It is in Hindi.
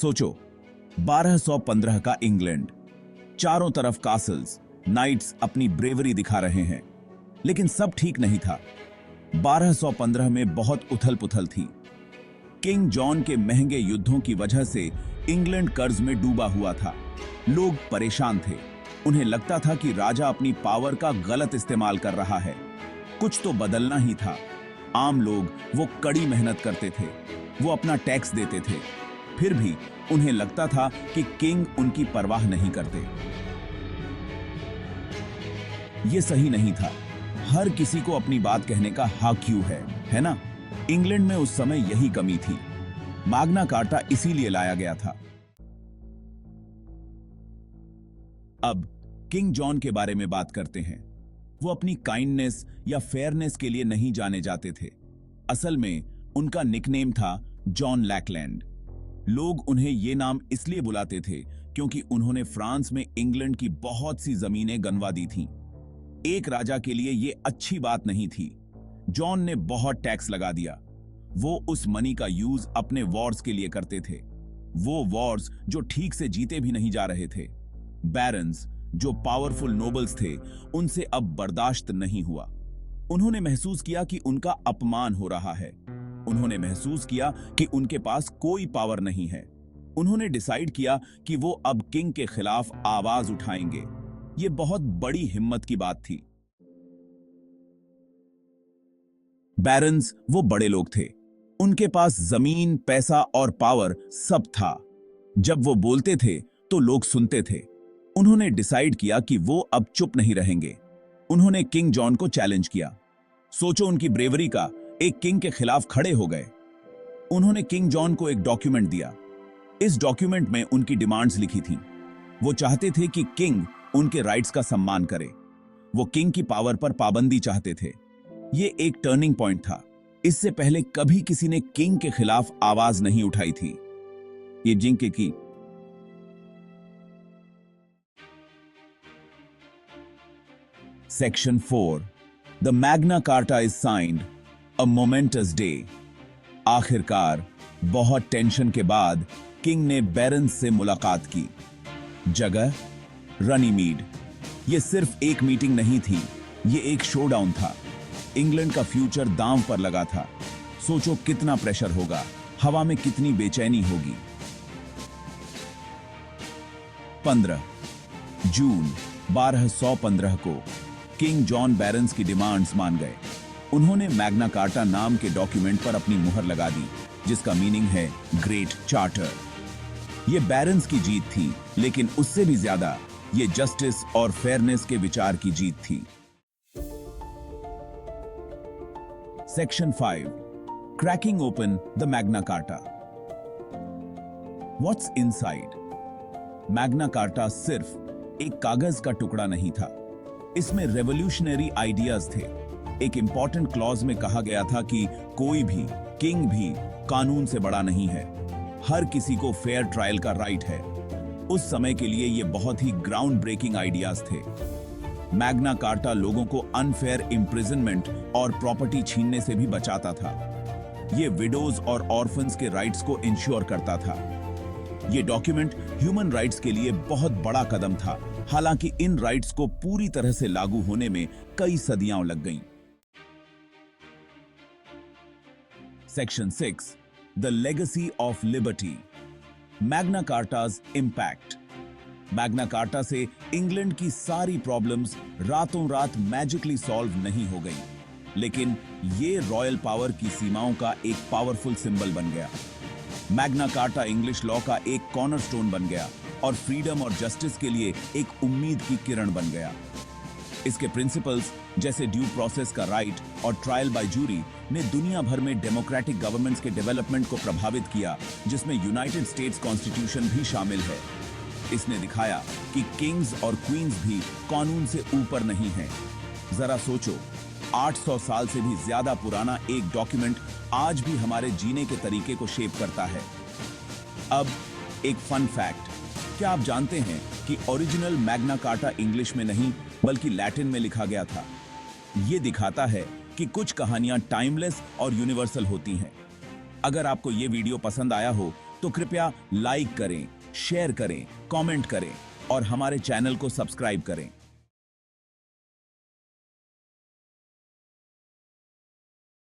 सोचो, 1215 का इंग्लैंड, चारों तरफ कासल्स, नाइट्स अपनी ब्रेवरी दिखा रहे हैं। लेकिन सब ठीक नहीं था। 1215 में बहुत उथल पुथल थी। किंग जॉन के महंगे युद्धों की वजह से इंग्लैंड कर्ज में डूबा हुआ था। लोग परेशान थे। उन्हें लगता था कि राजा अपनी पावर का गलत इस्तेमाल कर रहा है। कुछ तो बदलना ही था। आम लोग वो कड़ी मेहनत करते थे, वो अपना टैक्स देते थे, फिर भी उन्हें लगता था कि किंग उनकी परवाह नहीं करते। ये सही नहीं था। हर किसी को अपनी बात कहने का हक क्यों है ना? इंग्लैंड में उस समय यही कमी थी। मैग्ना कार्टा इसीलिए लाया गया था। अब किंग जॉन के बारे में बात करते हैं। वो अपनी काइंडनेस या फेयरनेस के लिए नहीं जाने जाते थे। असल में उनका निकनेम था जॉन लैकलैंड। लोग उन्हें ये नाम इसलिए बुलाते थे क्योंकि उन्होंने फ्रांस में इंग्लैंड की बहुत सी जमीनें गंवा दी थीं। एक राजा के लिए ये अच्छी बात नहीं थी। जॉन ने बहुत टैक्स लगा दिया। वो उस मनी का यूज अपने वॉर्स के लिए करते थे। वो वॉर्स जो ठीक से जीते भी नहीं जा रहे थे। बैरन्स, जो पावरफुल नोबल्स थे, उनसे अब बर्दाश्त नहीं हुआ। उन्होंने महसूस किया कि उनका अपमान हो रहा है। उन्होंने महसूस किया कि उनके पास कोई पावर नहीं है। उन्होंने डिसाइड किया कि वो अब किंग के खिलाफ आवाज उठाएंगे। ये बहुत बड़ी हिम्मत की बात थी। बैरन्स वो बड़े लोग थे। उनके पास जमीन, पैसा और पावर सब था। जब वो बोलते थे तो लोग सुनते थे। उन्होंने डिसाइड किया कि वो अब चुप नहीं रहेंगे। उन्होंने किंग जॉन को चैलेंज किया। सोचो उनकी ब्रेवरी का, एक किंग के खिलाफ खड़े हो गए। उन्होंने किंग जॉन को एक डॉक्यूमेंट दिया। इस डॉक्यूमेंट में उनकी डिमांड्स लिखी थीं। वो चाहते थे कि किंग उनके राइट्स का सम्मान करे। वो किंग की पावर पर पाबंदी चाहते थे। ये एक टर्निंग पॉइंट था। इससे पहले कभी किसी ने किंग के खिलाफ आवाज नहीं उठाई थी। ये जिंक की Section 4. The Magna Carta is signed. A momentous day. आखिरकार बहुत टेंशन के बाद किंग ने बैरन्स से मुलाकात की। जगह रनीमीड। यह सिर्फ एक मीटिंग नहीं थी, यह एक शोडाउन था। इंग्लैंड का फ्यूचर दांव पर लगा था। सोचो कितना प्रेशर होगा, हवा में कितनी बेचैनी होगी। 15 जून 1215 को किंग जॉन बैरन्स की डिमांड्स मान गए। उन्होंने मैग्ना कार्टा नाम के डॉक्यूमेंट पर अपनी मुहर लगा दी, जिसका मीनिंग है ग्रेट चार्टर। यह बैरन्स की जीत थी, लेकिन उससे भी ज्यादा यह जस्टिस और फेयरनेस के विचार की जीत थी। Section 5. Cracking open the Magna carta. What's inside? Magna carta सिर्फ एक कागज का टुकड़ा नहीं था। इसमें रेवोल्यूशनरी आइडियाज थे। एक इंपॉर्टेंट क्लॉज में कहा गया था कि कोई भी, किंग भी, कानून से बड़ा नहीं है। हर किसी को फेयर ट्रायल का राइट है। उस समय के लिए ये बहुत ही ग्राउंड ब्रेकिंग आइडियाज थे। मैग्ना कार्टा लोगों को अनफेयर इम्प्रिजनमेंट और प्रॉपर्टी छीनने से भी बचाता था। ये विडोज और ऑर्फन्स के राइट्स को इंश्योर करता था। ये डॉक्यूमेंट ह्यूमन राइट्स के लिए बहुत बड़ा कदम था, हालांकि इन राइट्स को पूरी तरह से लागू होने में कई सदियां लग गईं। Section 6. The legacy of liberty. Magna Carta's impact. Magna Carta से इंग्लैंड की सारी प्रॉब्लम्स रातों रात मैजिकली सॉल्व नहीं हो गई, लेकिन ये रॉयल पावर की सीमाओं का एक पावरफुल सिंबल बन गया। मैग्ना कार्टा इंग्लिश लॉ का एक कॉर्नरस्टोन बन गया और फ्रीडम और जस्टिस के लिए एक उम्मीद की किरण बन गया। इसके प्रिंसिपल्स जैसे ड्यू प्रोसेस का राइट और ट्रायल बाय जूरी ने दुनिया भर में डेमोक्रेटिक गवर्नमेंट्स के डेवलपमेंट को प्रभावित किया, जिसमें यूनाइटेड स्टेट्स कॉन्स्टिट्यूशन भी शामिल है। इसने दिखाया कि किंग्स और क्वींस भी कानून से ऊपर नहीं हैं। जरा सोचो, 800 साल से भी ज्यादा पुराना एक डॉक्यूमेंट आज भी हमारे जीने के तरीके को शेप करता है। अब एक फन फैक्ट, क्या आप जानते हैं कि ओरिजिनल मैग्ना कार्टा इंग्लिश में नहीं बल्कि लैटिन में लिखा गया था? यह दिखाता है कि कुछ कहानियां टाइमलेस और यूनिवर्सल होती हैं। अगर आपको यह वीडियो पसंद आया हो तो कृपया लाइक करें, शेयर करें, कमेंट करें और हमारे चैनल को सब्सक्राइब करें।